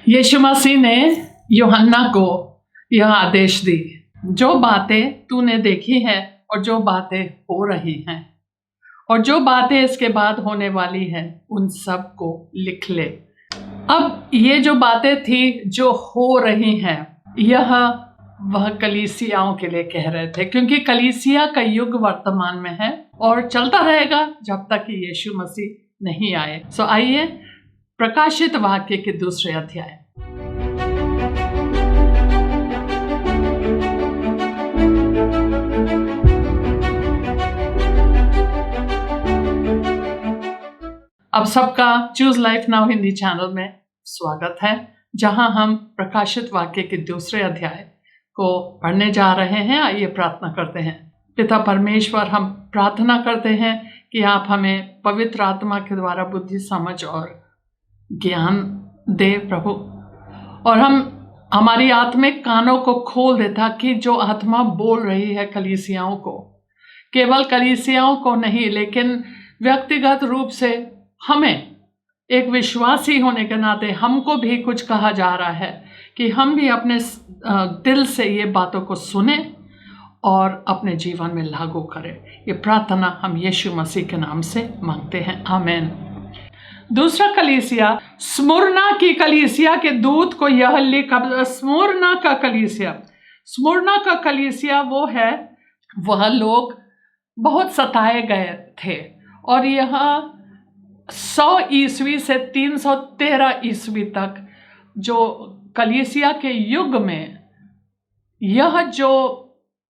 यीशु मसीह ने यूहन्ना को यह आदेश दी, जो बातें तूने देखी है और जो बातें हो रही हैं और जो बातें इसके बाद होने वाली हैं, उन सब को लिख ले। अब ये जो बातें थी जो हो रही हैं, यह वह कलीसियाओं के लिए कह रहे थे, क्योंकि कलीसिया का युग वर्तमान में है और चलता रहेगा जब तक कि यीशु मसीह नहीं आए। आइए प्रकाशित वाक्य के दूसरे अध्याय। अब सबका choose life now Hindi channel में स्वागत है, जहां हम प्रकाशित वाक्य के दूसरे अध्याय को पढ़ने जा रहे हैं। आइए प्रार्थना करते हैं। पिता परमेश्वर, हम प्रार्थना करते हैं कि आप हमें पवित्र आत्मा के द्वारा बुद्धि, समझ और ज्ञान दे प्रभु, और हमारी आत्मिक कानों को खोल दे, ताकि जो आत्मा बोल रही है कलीसियाओं को, केवल कलीसियाओं को नहीं लेकिन व्यक्तिगत रूप से हमें एक विश्वासी होने के नाते हमको भी कुछ कहा जा रहा है कि हम भी अपने दिल से ये बातों को सुने और अपने जीवन में लागू करें। ये प्रार्थना हम यीशु मसीह के नाम से मांगते हैं, आमीन। दूसरा कलीसिया, स्मुरना की कलीसिया के दूत को यह लिख। स्मुरना का कलीसिया वो है, वह लोग बहुत सताए गए थे और यह 100 ईस्वी से 313 ईस्वी तक जो कलीसिया के युग में यह जो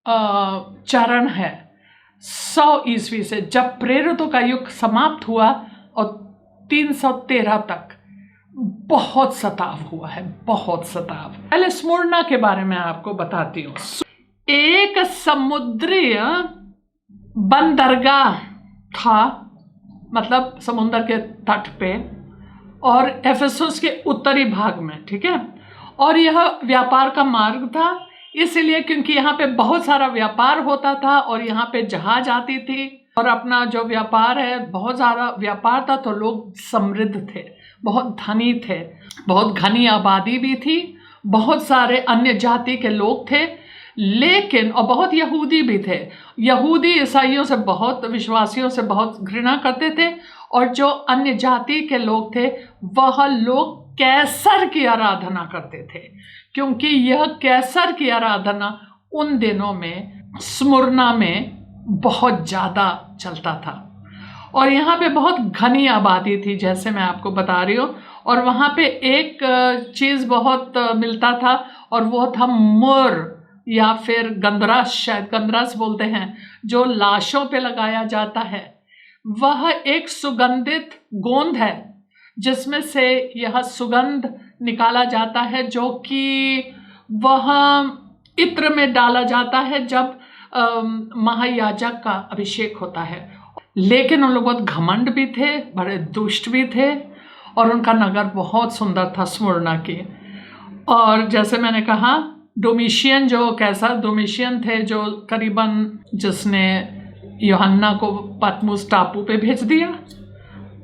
चरण है, 100 ईस्वी से जब प्रेरितों का युग समाप्त हुआ और 313 तक बहुत सताव हुआ है, बहुत सताव। पहले स्मुरना के बारे में आपको बताती हूँ। एक समुद्री बंदरगाह था, मतलब समुद्र के तट पे, और एफेसुस के उत्तरी भाग में, ठीक है। और यह व्यापार का मार्ग था, इसलिए क्योंकि यहाँ पे बहुत सारा व्यापार होता था और यहाँ पे जहाज आती थी और अपना जो व्यापार है, बहुत सारा व्यापार था, तो लोग समृद्ध थे, बहुत धनी थे, बहुत घनी आबादी भी थी, बहुत सारे अन्य जाति के लोग थे, लेकिन और बहुत यहूदी भी थे। यहूदी ईसाइयों से, बहुत विश्वासियों से बहुत घृणा करते थे, और जो अन्य जाति के लोग थे वह लोग कैसर की आराधना करते थे, क्योंकि यह कैसर की आराधना उन दिनों में स्मुरना में बहुत ज़्यादा चलता था। और यहाँ पे बहुत घनी आबादी थी, जैसे मैं आपको बता रही हूँ। और वहाँ पे एक चीज़ बहुत मिलता था, और वो था मुर या फिर गंधरस, शायद गंधरस बोलते हैं, जो लाशों पे लगाया जाता है। वह एक सुगंधित गोंद है जिसमें से यह सुगंध निकाला जाता है, जो कि वह इत्र में डाला जाता है जब महायाजक का अभिषेक होता है। लेकिन उन लोग बहुत घमंड भी थे, बड़े दुष्ट भी थे, और उनका नगर बहुत सुंदर था स्मुरना की। और जैसे मैंने कहा, डोमिशियन, जो कैसर डोमिशियन थे, जो करीबन जिसने यूहन्ना को पतमुस टापू पे भेज दिया,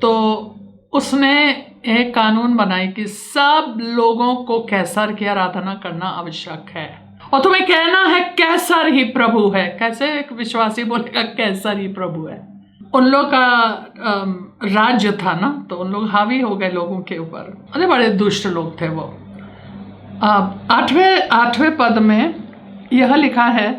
तो उसने एक कानून बनाई कि सब लोगों को कैसर की आराधना करना आवश्यक है, और तुम्हें कहना है कैसर ही प्रभु है। कैसे एक विश्वासी बोलेगा कैसर ही प्रभु है? उन लोग का राज्य था ना, तो उन लोग हावी हो गए लोगों के ऊपर। अरे बड़े दुष्ट लोग थे वो। आठवें पद में यह लिखा है,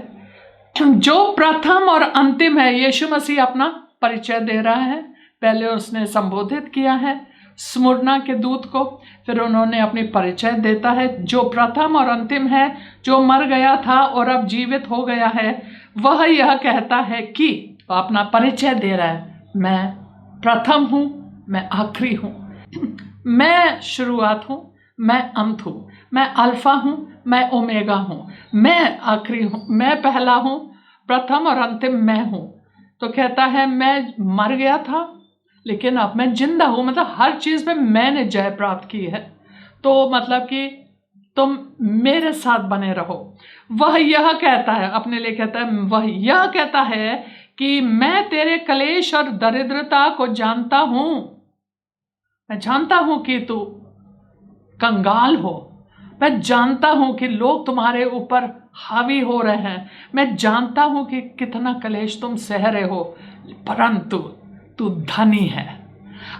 जो प्रथम और अंतिम है। यीशु मसीह अपना परिचय दे रहा है। पहले उसने संबोधित किया है स्मुरना के दूत को, फिर उन्होंने अपनी परिचय देता है। जो प्रथम और अंतिम है, जो मर गया था और अब जीवित हो गया है, वह यह कहता है कि, अपना परिचय दे रहा है, मैं प्रथम हूँ, मैं आखिरी हूँ, मैं शुरुआत हूँ, मैं अंत हूँ, मैं अल्फा हूँ, मैं ओमेगा हूँ, मैं आखिरी हूँ, मैं पहला हूँ, प्रथम और अंतिम मैं हूँ। तो कहता है मैं मर गया था लेकिन अब मैं जिंदा हूँ, मतलब हर चीज़ में मैंने जय प्राप्त की है। तो मतलब कि तुम मेरे साथ बने रहो। वह यह कहता है, अपने लिए कहता है, वह यह कहता है कि मैं तेरे क्लेश और दरिद्रता को जानता हूँ। मैं जानता हूँ कि तू कंगाल हो। मैं जानता हूं कि लोग तुम्हारे ऊपर हावी हो रहे हैं। मैं जानता हूं कि कितना कलेश तुम सह रहे हो, परंतु तू धनी है।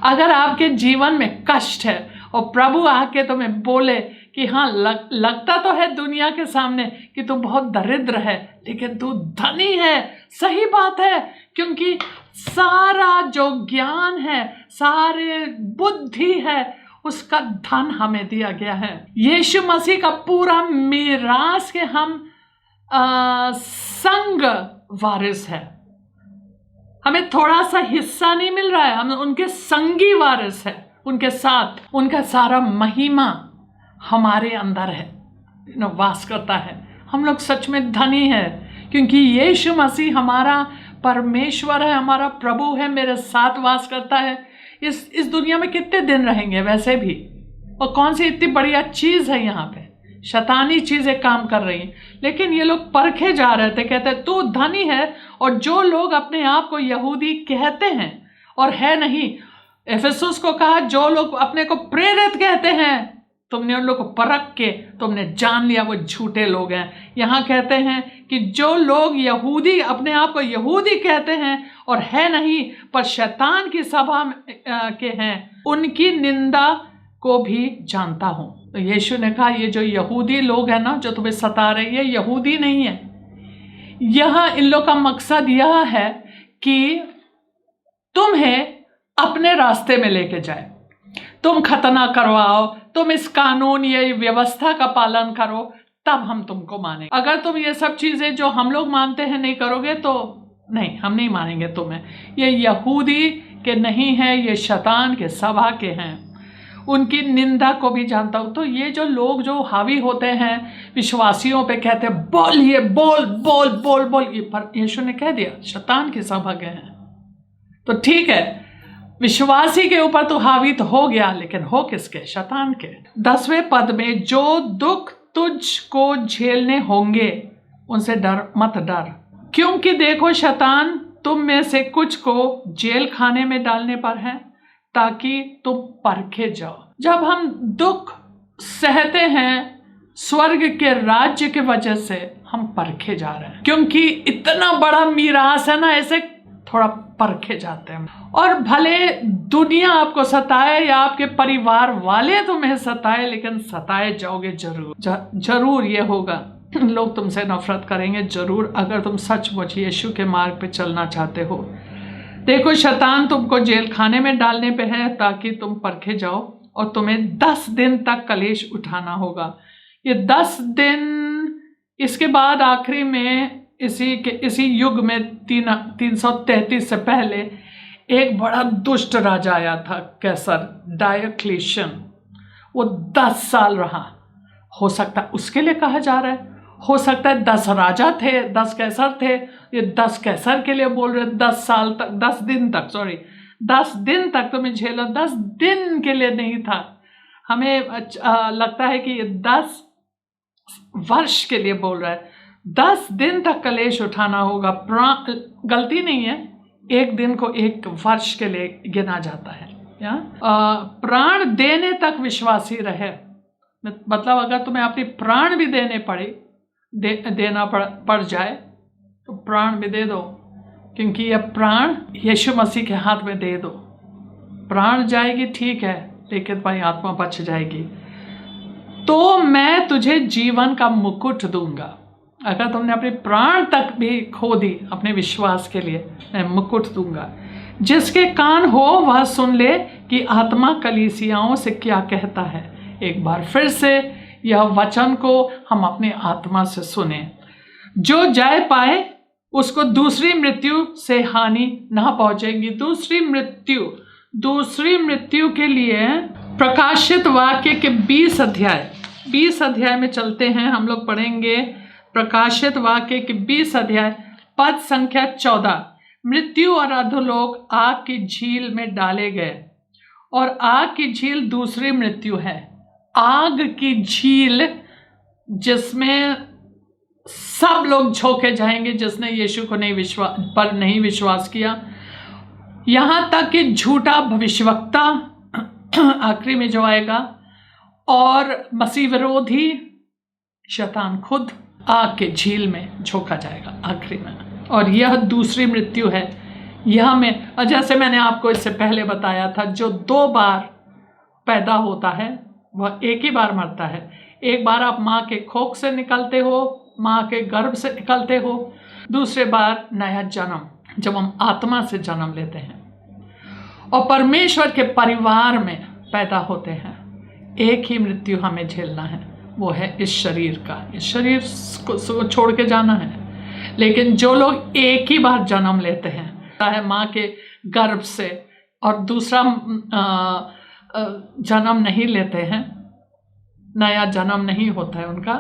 अगर आपके जीवन में कष्ट है और प्रभु आके तुम्हें बोले कि हाँ, लगता तो है दुनिया के सामने कि तू बहुत दरिद्र है, लेकिन तू धनी है। सही बात है, क्योंकि सारा जो ज्ञान है, सारे बुद्धि है, उसका धन हमें दिया गया है। यीशु मसीह का पूरा मीरास के हम संग वारिस है। हमें थोड़ा सा हिस्सा नहीं मिल रहा है, हम उनके संगी वारिस है। उनके साथ उनका सारा महिमा हमारे अंदर है, वास करता है। हम लोग सच में धनी है, क्योंकि यीशु मसीह हमारा परमेश्वर है, हमारा प्रभु है, मेरे साथ वास करता है। इस दुनिया में कितने दिन रहेंगे वैसे भी, और कौन सी इतनी बढ़िया चीज़ है यहाँ पे। शैतानी चीज़ें काम कर रही हैं, लेकिन ये लोग परखे जा रहे थे। कहते तू धनी है, और जो लोग अपने आप को यहूदी कहते हैं और है नहीं, एफेसुस को कहा जो लोग अपने को प्रेरित कहते हैं, तुमने उन लोग को परख के तुमने जान लिया वो झूठे लोग हैं। यहाँ कहते हैं कि जो लोग यहूदी अपने आप को यहूदी कहते हैं और है नहीं, पर शैतान की सभा के हैं, उनकी निंदा को भी जानता हूँ। तो यीशु ने कहा ये जो यहूदी लोग हैं ना, जो तुम्हें सता रहे हैं, ये यहूदी नहीं है। यहाँ इन लोग का मकसद यह है कि तुम्हें अपने रास्ते में लेके जाए, तुम खतना करवाओ, तुम इस कानून ये व्यवस्था का पालन करो, तब हम तुमको मानेंगे। अगर तुम ये सब चीज़ें जो हम लोग मानते हैं नहीं करोगे तो नहीं, हम नहीं मानेंगे तुम्हें। ये यहूदी के नहीं है, ये शैतान के सभा के हैं, उनकी निंदा को भी जानता हूँ। तो ये जो लोग जो हावी होते हैं विश्वासियों पे, कहते हैं बोलिए, बोल बोल बोल बोल, ये पर यीशु ने कह दिया शैतान की सभा के हैं। तो ठीक है, विश्वासी के ऊपर तो हावी तो हो गया, लेकिन हो किसके? शैतान के। 10वें पद में, जो दुख तुझको झेलने होंगे उनसे मत डर, क्योंकि देखो शैतान तुम में से कुछ को जेल खाने में डालने पर है, ताकि तुम परखे जाओ। जब हम दुख सहते हैं स्वर्ग के राज्य के वजह से, हम परखे जा रहे हैं, क्योंकि इतना बड़ा मीरास है ना, ऐसे थोड़ा परखे जाते हैं। और भले दुनिया आपको सताए या आपके परिवार वाले तुम्हें सताए, लेकिन सताए जाओगे जरूर। जरूर ये होगा, लोग तुमसे नफरत करेंगे जरूर, अगर तुम सचमुच यीशु के मार्ग पे चलना चाहते हो। देखो शैतान तुमको जेल खाने में डालने पे है, ताकि तुम परखे जाओ, और तुम्हें 10 दिन तक कलेश उठाना होगा। ये 10 दिन, इसके बाद आखिरी में इसी युग में 333 से पहले एक बड़ा दुष्ट राजा आया था, कैसर डायोक्लेशियन। वो 10 साल रहा। हो सकता है उसके लिए कहा जा रहा है, हो सकता है 10 राजा थे, 10 कैसर थे, ये 10 कैसर के लिए बोल रहे 10 साल तक, 10 दिन तक, सॉरी 10 दिन तक तुम्हें झेलो। 10 दिन के लिए नहीं था। हमें लगता है कि ये 10 वर्ष के लिए बोल रहा है। 10 दिन तक कलेश उठाना होगा। गलती नहीं है, एक दिन को एक वर्ष के लिए गिना जाता है। प्राण देने तक विश्वासी रहे, मतलब अगर तुम्हें अपनी प्राण भी देने पड़े, देना पड़ जाए, तो प्राण भी दे दो, क्योंकि यह प्राण यीशु मसीह के हाथ में दे दो। प्राण जाएगी ठीक है, लेकिन तुम्हारी आत्मा बच जाएगी। तो मैं तुझे जीवन का मुकुट दूंगा। अगर तुमने अपने प्राण तक भी खो दी अपने विश्वास के लिए, मैं मुकुट दूंगा। जिसके कान हो वह सुन ले कि आत्मा कलीसियाओं से क्या कहता है। एक बार फिर से यह वचन को हम अपने आत्मा से सुने। जो जय पाए उसको दूसरी मृत्यु से हानि ना पहुंचेगी। दूसरी मृत्यु के लिए प्रकाशित वाक्य के 20 अध्याय में चलते हैं। हम लोग पढ़ेंगे प्रकाशित वाक्य के 20 अध्याय पद संख्या 14। मृत्यु और अधोलोक आग की झील में डाले गए, और आग की झील दूसरी मृत्यु है। आग की झील जिसमें सब लोग झोंके जाएंगे जिसने यीशु को नहीं विश्वास किया। यहाँ तक कि झूठा भविष्यवक्ता आखिरी में जो आएगा, और मसीह विरोधी शैतान खुद आग के झील में झोंका जाएगा आखिरी में। और यह दूसरी मृत्यु है। यह में जैसे मैंने आपको इससे पहले बताया था, जो 2 बार पैदा होता है वह एक ही बार मरता है। एक बार आप माँ के कोख से निकलते हो, माँ के गर्भ से निकलते हो। दूसरे बार नया जन्म, जब हम आत्मा से जन्म लेते हैं और परमेश्वर के परिवार में पैदा होते हैं। एक ही मृत्यु हमें झेलना है, वो है इस शरीर का। इस शरीर को छोड़ के जाना है। लेकिन जो लोग एक ही बार जन्म लेते हैं, चाहे माँ के गर्भ से, और दूसरा जन्म नहीं लेते हैं, नया जन्म नहीं होता है उनका,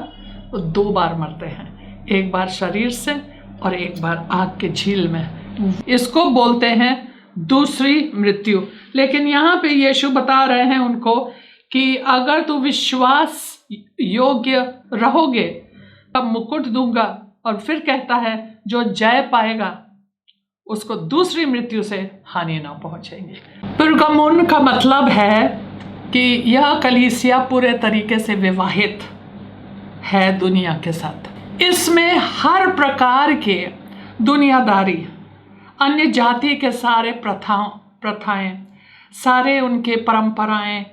वो 2 बार मरते हैं। एक बार शरीर से और एक बार आग के झील में। इसको बोलते हैं दूसरी मृत्यु। लेकिन यहाँ पे यीशु बता रहे हैं उनको कि अगर तू विश्वास योग्य रहोगे तब मुकुट दूंगा। और फिर कहता है जो जय पाएगा उसको दूसरी मृत्यु से हानि ना पहुंचेगी। पिरगमुन का मतलब है कि यह कलीसिया पूरे तरीके से विवाहित है दुनिया के साथ। इसमें हर प्रकार के दुनियादारी, अन्य जाति के सारे प्रथाएं, सारे उनके परंपराएं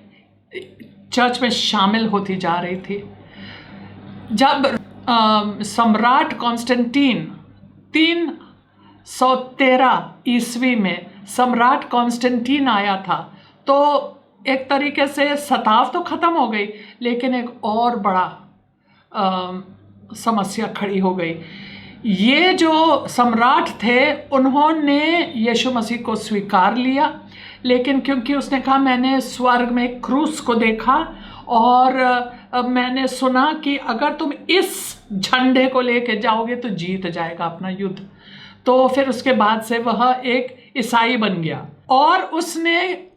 चर्च में शामिल होती जा रही थी। जब सम्राट कॉन्स्टेंटीन 313 ईस्वी में सम्राट कॉन्स्टेंटीन आया था, तो एक तरीके से सताव तो ख़त्म हो गई, लेकिन एक और बड़ा समस्या खड़ी हो गई। ये जो सम्राट थे उन्होंने यीशु मसीह को स्वीकार लिया, लेकिन क्योंकि उसने कहा मैंने स्वर्ग में क्रूस को देखा और मैंने सुना कि अगर तुम इस झंडे को लेके जाओगे तो जीत जाएगा अपना युद्ध, तो फिर उसके बाद से वह एक ईसाई बन गया और उसने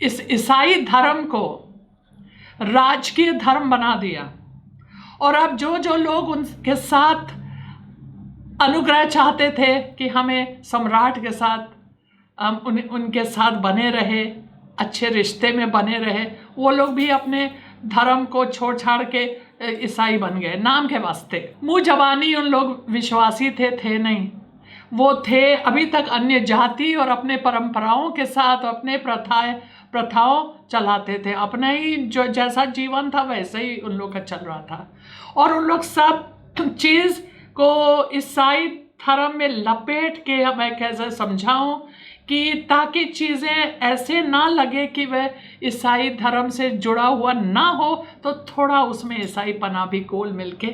इस ईसाई धर्म को राजकीय धर्म बना दिया। और अब जो जो लोग उनके साथ अनुग्रह चाहते थे कि हमें सम्राट के साथ उनके साथ बने रहे, अच्छे रिश्ते में बने रहे, वो लोग भी अपने धर्म को छोड़ छाड़ के ईसाई बन गए नाम के वास्ते। मुँह जबानी उन लोग विश्वासी थे नहीं, वो थे अभी तक अन्य जाति और अपने परंपराओं के साथ अपने प्रथाओं चलाते थे। अपना ही जो जैसा जीवन था वैसे ही उन लोग का चल रहा था। और उन लोग सब चीज़ को ईसाई धर्म में लपेट के, मैं कैसे समझाऊं कि ताकि चीज़ें ऐसे ना लगे कि वह ईसाई धर्म से जुड़ा हुआ ना हो, तो थोड़ा उसमें ईसाई पना भी गोल मिल के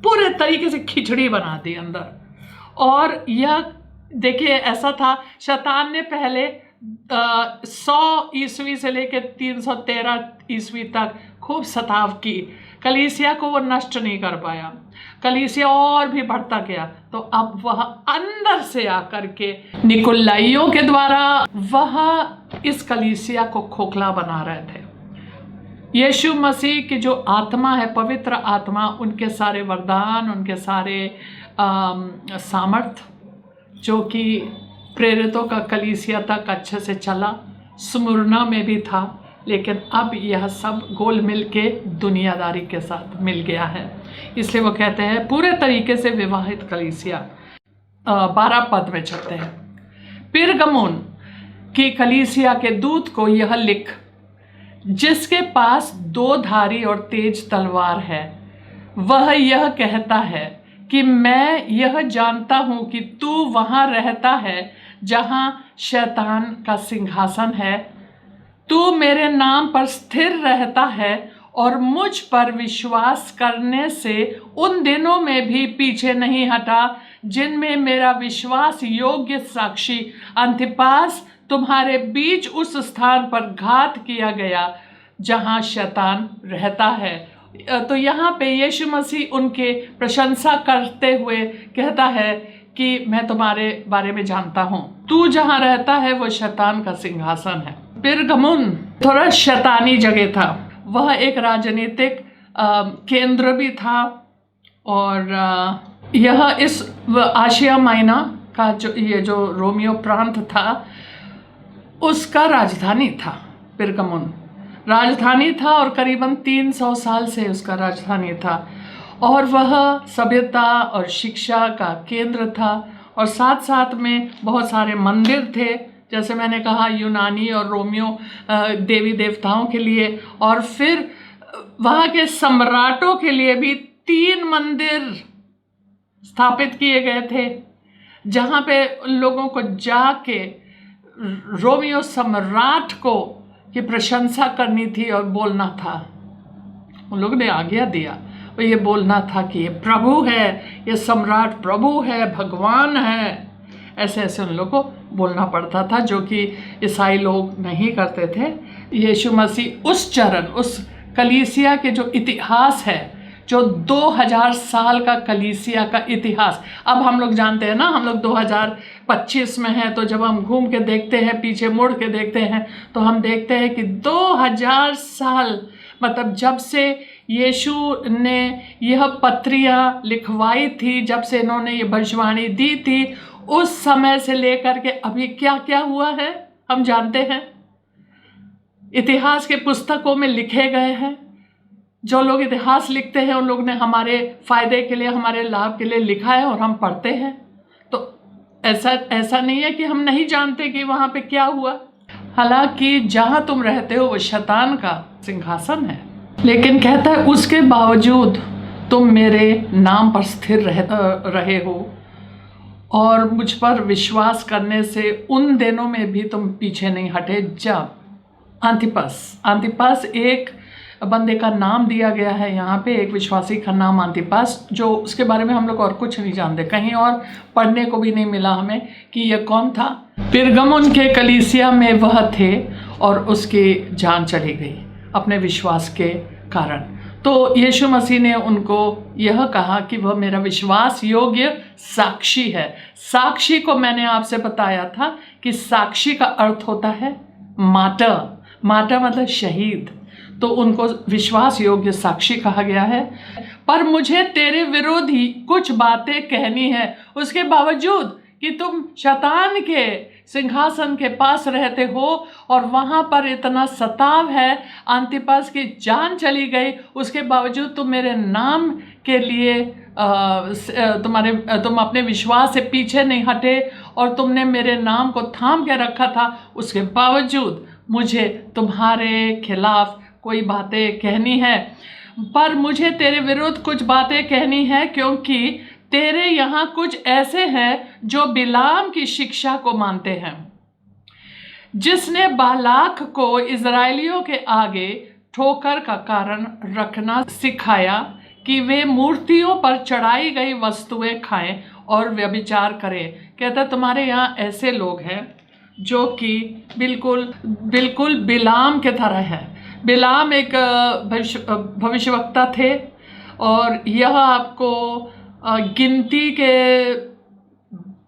पूरे तरीके से खिचड़ी बना दी अंदर। और यह देखिए ऐसा था, शैतान ने पहले 100 ईस्वी से लेकर 313 ईस्वी तक खूब सताव की, कलीसिया को वो नष्ट नहीं कर पाया, कलीसिया और भी बढ़ता गया। तो अब वह अंदर से आकर के निकुलाइयों के द्वारा वह इस कलीसिया को खोखला बना रहे थे। यीशु मसीह की जो आत्मा है, पवित्र आत्मा, उनके सारे वरदान, उनके सारे सामर्थ जो कि प्रेरितों का कलीसिया तक अच्छे से चला, स्मुरना में भी था, लेकिन अब यह सब गोल मिल के दुनियादारी के साथ मिल गया है। इसलिए वो कहते हैं पूरे तरीके से विवाहित कलीसिया। 12 पद में चलते हैं। पिरगमुन की कलीसिया के दूत को यह लिख, जिसके पास 2 धारी और तेज तलवार है, वह यह कहता है कि मैं यह जानता हूँ कि तू वहाँ रहता है जहाँ शैतान का सिंहासन है। तू मेरे नाम पर स्थिर रहता है और मुझ पर विश्वास करने से उन दिनों में भी पीछे नहीं हटा जिनमें मेरा विश्वास योग्य साक्षी अंतिपास तुम्हारे बीच उस स्थान पर घात किया गया जहाँ शैतान रहता है। तो यहाँ पे यीशु मसीह उनके प्रशंसा करते हुए कहता है कि मैं तुम्हारे बारे में जानता हूँ, तू जहाँ रहता है वो शैतान का सिंहासन है। पिरगमुन थोड़ा शैतानी जगह था, वह एक राजनीतिक केंद्र भी था और यह इस आशिया माइना का जो रोमियो प्रांत था उसका राजधानी था पिरगमुन। राजधानी था और करीबन 300 साल से उसका राजधानी था, और वह सभ्यता और शिक्षा का केंद्र था। और साथ साथ में बहुत सारे मंदिर थे, जैसे मैंने कहा यूनानी और रोमियो देवी देवताओं के लिए, और फिर वहाँ के सम्राटों के लिए भी 3 मंदिर स्थापित किए गए थे, जहाँ पे लोगों को जाके रोमियो सम्राट को की प्रशंसा करनी थी और बोलना था। उन लोगों ने आज्ञा दिया, और ये बोलना था कि ये प्रभु है, ये सम्राट प्रभु है, भगवान है। ऐसे ऐसे उन लोगों को बोलना पड़ता था, जो कि ईसाई लोग नहीं करते थे। यीशु मसीह उस चरण, उस कलीसिया के जो इतिहास है, जो 2000 साल का कलीसिया का इतिहास, अब हम लोग जानते हैं ना, हम लोग 2025 में हैं, तो जब हम घूम के देखते हैं, पीछे मुड़ के देखते हैं, तो हम देखते हैं कि 2000 साल, मतलब जब से यीशु ने यह पत्रियाँ लिखवाई थी, जब से इन्होंने ये भविष्यवाणी दी थी, उस समय से लेकर के अभी क्या क्या हुआ है हम जानते हैं। इतिहास के पुस्तकों में लिखे गए हैं। जो लोग इतिहास लिखते हैं उन लोग ने हमारे फायदे के लिए, हमारे लाभ के लिए लिखा है, और हम पढ़ते हैं। तो ऐसा नहीं है कि हम नहीं जानते कि वहाँ पे क्या हुआ। हालांकि जहाँ तुम रहते हो वो शैतान का सिंहासन है, लेकिन कहता है उसके बावजूद तुम मेरे नाम पर स्थिर रहे हो, और मुझ पर विश्वास करने से उन दिनों में भी तुम पीछे नहीं हटे, जब अंतिपस एक बंदे का नाम दिया गया है यहाँ पे, एक विश्वासी का नाम अंतिपस, जो उसके बारे में हम लोग और कुछ नहीं जानते, कहीं और पढ़ने को भी नहीं मिला हमें कि यह कौन था। पिरगमुन के कलीसिया में वह थे और उसकी जान चली गई अपने विश्वास के कारण। तो यीशु मसीह ने उनको यह कहा कि वह मेरा विश्वास योग्य साक्षी है। साक्षी को मैंने आपसे बताया था कि साक्षी का अर्थ होता है मार्टर मतलब शहीद। तो उनको विश्वास योग्य साक्षी कहा गया है। पर मुझे तेरे विरुद्ध ही कुछ बातें कहनी है, उसके बावजूद कि तुम शैतान के सिंहासन के पास रहते हो और वहाँ पर इतना सताव है, अंतिपस की जान चली गई, उसके बावजूद तुम मेरे नाम के लिए तुम अपने विश्वास से पीछे नहीं हटे और तुमने मेरे नाम को थाम के रखा था। उसके बावजूद मुझे तुम्हारे खिलाफ कोई बातें कहनी है। पर मुझे तेरे विरुद्ध कुछ बातें कहनी है, क्योंकि तेरे यहाँ कुछ ऐसे हैं जो बिलाम की शिक्षा को मानते हैं, जिसने बालाक को इज़राइलियों के आगे ठोकर का कारण रखना सिखाया कि वे मूर्तियों पर चढ़ाई गई वस्तुएं खाएं और व्यभिचार करें। कहता तुम्हारे यहाँ ऐसे लोग हैं जो कि बिल्कुल बिलाम के तरह है। बिलाम एक भविष्यवक्ता थे, और यह आपको गिनती के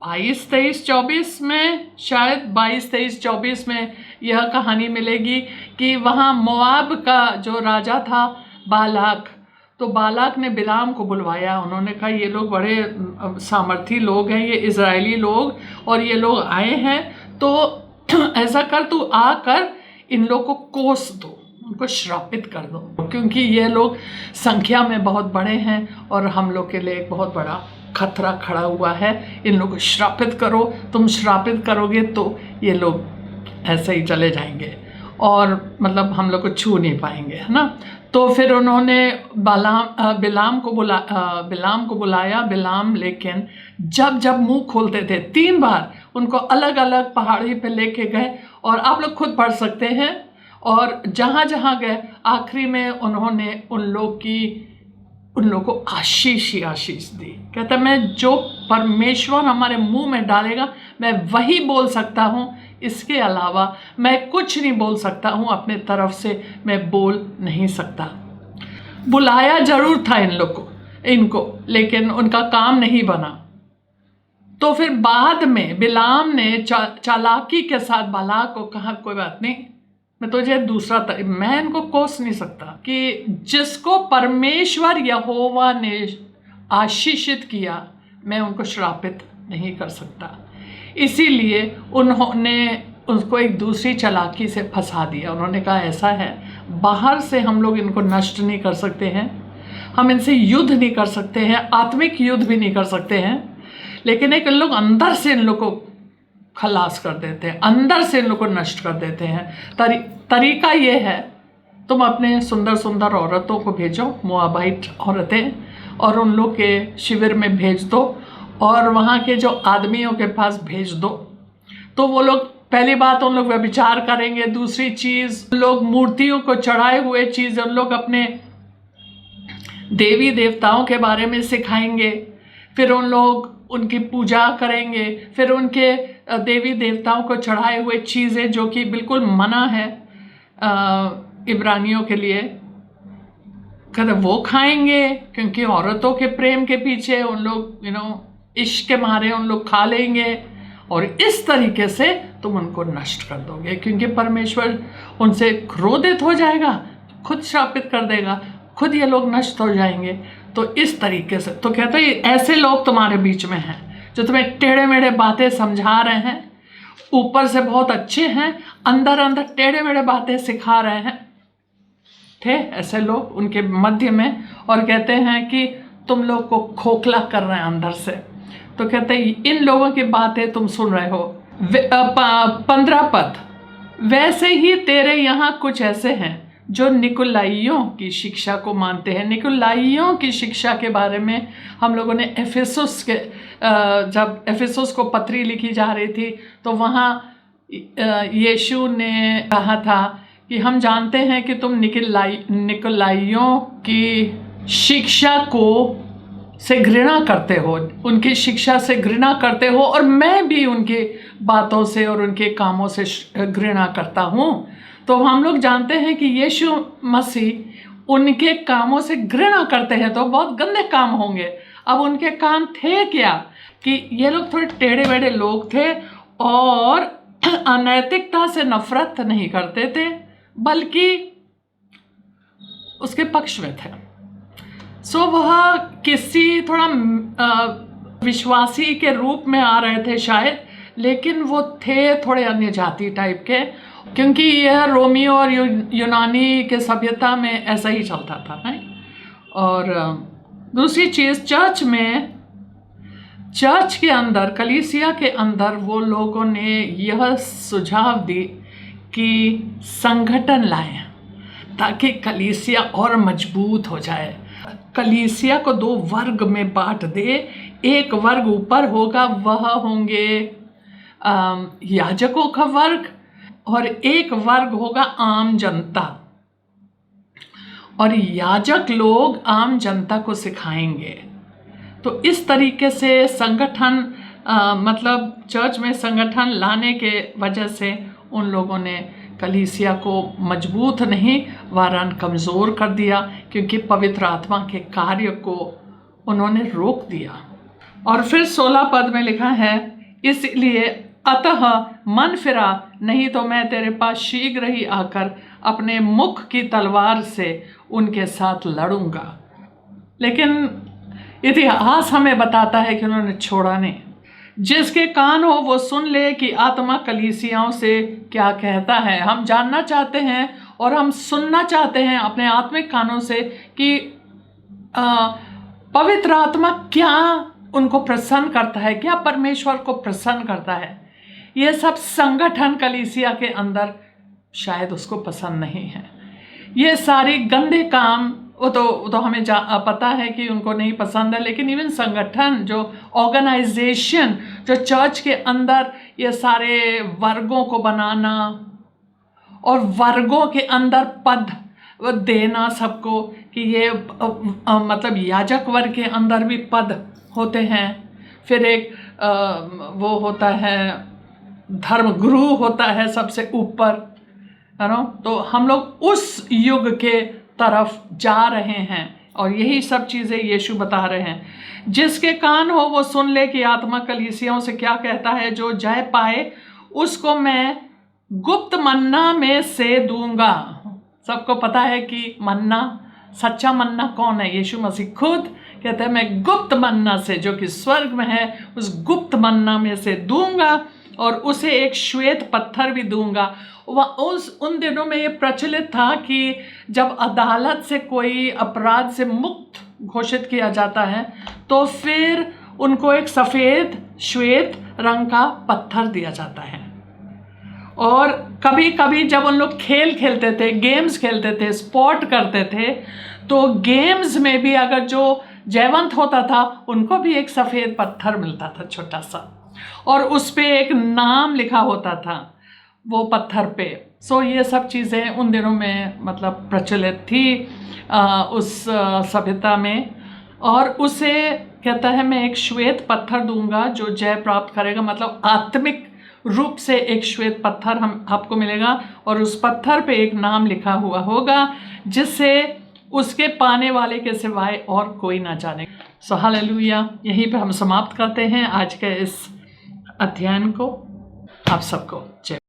22, 23, 24 में, शायद 22, 23, 24 में यह कहानी मिलेगी कि वहाँ मोआब का जो राजा था बालाक, तो बालाक ने बिलाम को बुलवाया। उन्होंने कहा ये लोग बड़े सामर्थी लोग हैं, ये इज़राइली लोग, और ये लोग आए हैं, तो ऐसा कर तू आकर इन लोग को कोस दो, उनको श्रापित कर दो, क्योंकि ये लोग संख्या में बहुत बड़े हैं और हम लोग के लिए एक बहुत बड़ा खतरा खड़ा हुआ है। इन लोगों को श्रापित करो, तुम श्रापित करोगे तो ये लोग ऐसे ही चले जाएंगे और मतलब हम लोग को छू नहीं पाएंगे, है ना। तो फिर उन्होंने बिलाम को बुलाया। बिलाम लेकिन जब मुंह खोलते थे 3 बार उनको अलग अलग पहाड़ी पे लेके गए, और आप लोग खुद पढ़ सकते हैं। और जहाँ जहाँ गए आखिरी में उन्होंने उन लोग को आशीष ही आशीष दी। कहता मैं जो परमेश्वर हमारे मुंह में डालेगा मैं वही बोल सकता हूँ, इसके अलावा मैं कुछ नहीं बोल सकता हूँ, अपने तरफ से मैं बोल नहीं सकता। बुलाया जरूर था इनको, लेकिन उनका काम नहीं बना। तो फिर बाद में बिलाम ने चालाकी के साथ बालाक को कहा कोई बात नहीं, मैं तुझे मैं इनको कोस नहीं सकता कि जिसको परमेश्वर यहोवा ने आशीषित किया मैं उनको श्रापित नहीं कर सकता। इसीलिए उन्होंने उसको एक दूसरी चालाकी से फंसा दिया। उन्होंने कहा ऐसा है, बाहर से हम लोग इनको नष्ट नहीं कर सकते हैं, हम इनसे युद्ध नहीं कर सकते हैं, आत्मिक युद्ध भी नहीं कर सकते हैं, लेकिन एक लोग अंदर से इन लोग को खलास कर देते हैं, अंदर से इन लोग को नष्ट कर देते हैं। तरीका ये है, तुम अपने सुंदर सुंदर औरतों को भेजो, मोआबाइट औरतें, और उन लोग के शिविर में भेज दो और वहाँ के जो आदमियों के पास भेज दो। तो वो लोग, पहली बात उन लोग व्यभिचार करेंगे, दूसरी चीज़ उन लोग मूर्तियों को चढ़ाए हुए चीज़ उन लोग अपने देवी देवताओं के बारे में सिखाएंगे, फिर उन लोग उनकी पूजा करेंगे, फिर उनके देवी देवताओं को चढ़ाए हुए चीज़ें जो कि बिल्कुल मना है इब्रानियों के लिए, कहते वो खाएंगे, क्योंकि औरतों के प्रेम के पीछे उन लोग इश्क के मारे उन लोग खा लेंगे, और इस तरीके से तुम उनको नष्ट कर दोगे, क्योंकि परमेश्वर उनसे क्रोधित हो जाएगा, खुद श्रापित कर देगा, खुद ये लोग नष्ट हो जाएंगे। तो इस तरीके से तो कहते हैं ऐसे लोग तुम्हारे बीच में हैं जो तुम्हें टेढ़े मेढ़े बातें समझा रहे हैं, ऊपर से बहुत अच्छे हैं, अंदर अंदर टेढ़े मेढ़े बातें सिखा रहे हैं। थे ऐसे लोग उनके मध्य में, और कहते हैं कि तुम लोग को खोखला कर रहे हैं अंदर से। तो कहते हैं इन लोगों की बातें तुम सुन रहे हो। 15 पद, वैसे ही तेरे यहाँ कुछ ऐसे हैं जो निकुलाइयों की शिक्षा को मानते हैं। निकुलाइयों की शिक्षा के बारे में हम लोगों ने एफेसुस के जब एफेसुस को पत्री लिखी जा रही थी तो वहाँ यीशु ने कहा था कि हम जानते हैं कि तुम निकुलाइयों की शिक्षा को से घृणा करते हो, उनकी शिक्षा से घृणा करते हो, और मैं भी उनकी बातों से और उनके कामों से घृणा करता हूँ। तो हम लोग जानते हैं कि यीशु मसीह उनके कामों से घृणा करते हैं, तो बहुत गंदे काम होंगे। अब उनके काम थे क्या कि ये लोग थोड़े टेढ़े मेढ़े लोग थे और अनैतिकता से नफरत नहीं करते थे, बल्कि उसके पक्ष में थे। सो वह किसी थोड़ा विश्वासी के रूप में आ रहे थे शायद, लेकिन वो थे थोड़े अन्य जाति टाइप के, क्योंकि यह रोमियो और यूनानी के सभ्यता में ऐसा ही चलता था, नहीं। और दूसरी चीज़, चर्च के अंदर, कलीसिया के अंदर वो लोगों ने यह सुझाव दी कि संगठन लाएं ताकि कलीसिया और मजबूत हो जाए। कलीसिया को 2 वर्ग में बांट दे, एक वर्ग ऊपर होगा, वह होंगे याजकों का वर्ग, और एक वर्ग होगा आम जनता, और याजक लोग आम जनता को सिखाएंगे। तो इस तरीके से संगठन मतलब चर्च में संगठन लाने के वजह से उन लोगों ने कलीसिया को मजबूत नहीं वरन कमज़ोर कर दिया, क्योंकि पवित्र आत्मा के कार्य को उन्होंने रोक दिया। और फिर 16 पद में लिखा है, इसलिए अतः मन फिरा, नहीं तो मैं तेरे पास शीघ्र ही आकर अपने मुख की तलवार से उनके साथ लड़ूंगा। लेकिन इतिहास हमें बताता है कि उन्होंने छोड़ा नहीं। जिसके कान हो वो सुन ले कि आत्मा कलीसियाओं से क्या कहता है। हम जानना चाहते हैं और हम सुनना चाहते हैं अपने आत्मिक कानों से कि पवित्र आत्मा क्या उनको प्रसन्न करता है, क्या परमेश्वर को प्रसन्न करता है। ये सब संगठन कलीसिया के अंदर शायद उसको पसंद नहीं है। ये सारी गंदे काम वो तो हमें पता है कि उनको नहीं पसंद है, लेकिन इवन संगठन जो ऑर्गेनाइजेशन जो चर्च के अंदर ये सारे वर्गों को बनाना और वर्गों के अंदर पद देना सबको, कि ये मतलब याजक वर्ग के अंदर भी पद होते हैं, फिर एक वो होता है धर्म गुरु होता है सबसे ऊपर, है ना। तो हम लोग उस युग के तरफ जा रहे हैं और यही सब चीज़ें यीशु बता रहे हैं। जिसके कान हो वो सुन ले कि आत्मा कलीसियाओं से क्या कहता है। जो जय पाए उसको मैं गुप्त मन्ना में से दूंगा। सबको पता है कि मन्ना, सच्चा मन्ना कौन है? यीशु मसीह खुद कहते हैं मैं गुप्त मन्ना से जो कि स्वर्ग में है उस गुप्त मन्ना में से दूंगा और उसे एक श्वेत पत्थर भी दूंगा। उन दिनों में ये प्रचलित था कि जब अदालत से कोई अपराध से मुक्त घोषित किया जाता है तो फिर उनको एक सफ़ेद श्वेत रंग का पत्थर दिया जाता है। और कभी कभी जब उन लोग खेल खेलते थे, गेम्स खेलते थे, स्पोर्ट करते थे, तो गेम्स में भी अगर जो जयवंत होता था उनको भी एक सफ़ेद पत्थर मिलता था छोटा सा, और उस पे एक नाम लिखा होता था वो पत्थर पे। सो ये सब चीज़ें उन दिनों में मतलब प्रचलित थी उस सभ्यता में। और उसे कहता है मैं एक श्वेत पत्थर दूंगा जो जय प्राप्त करेगा, मतलब आत्मिक रूप से एक श्वेत पत्थर हम आपको मिलेगा और उस पत्थर पे एक नाम लिखा हुआ होगा जिससे उसके पाने वाले के सिवाय और कोई ना जाने। सो हालेलुया। यहीं पे हम समाप्त करते हैं आज के इस अध्ययन को। आप सबको जय।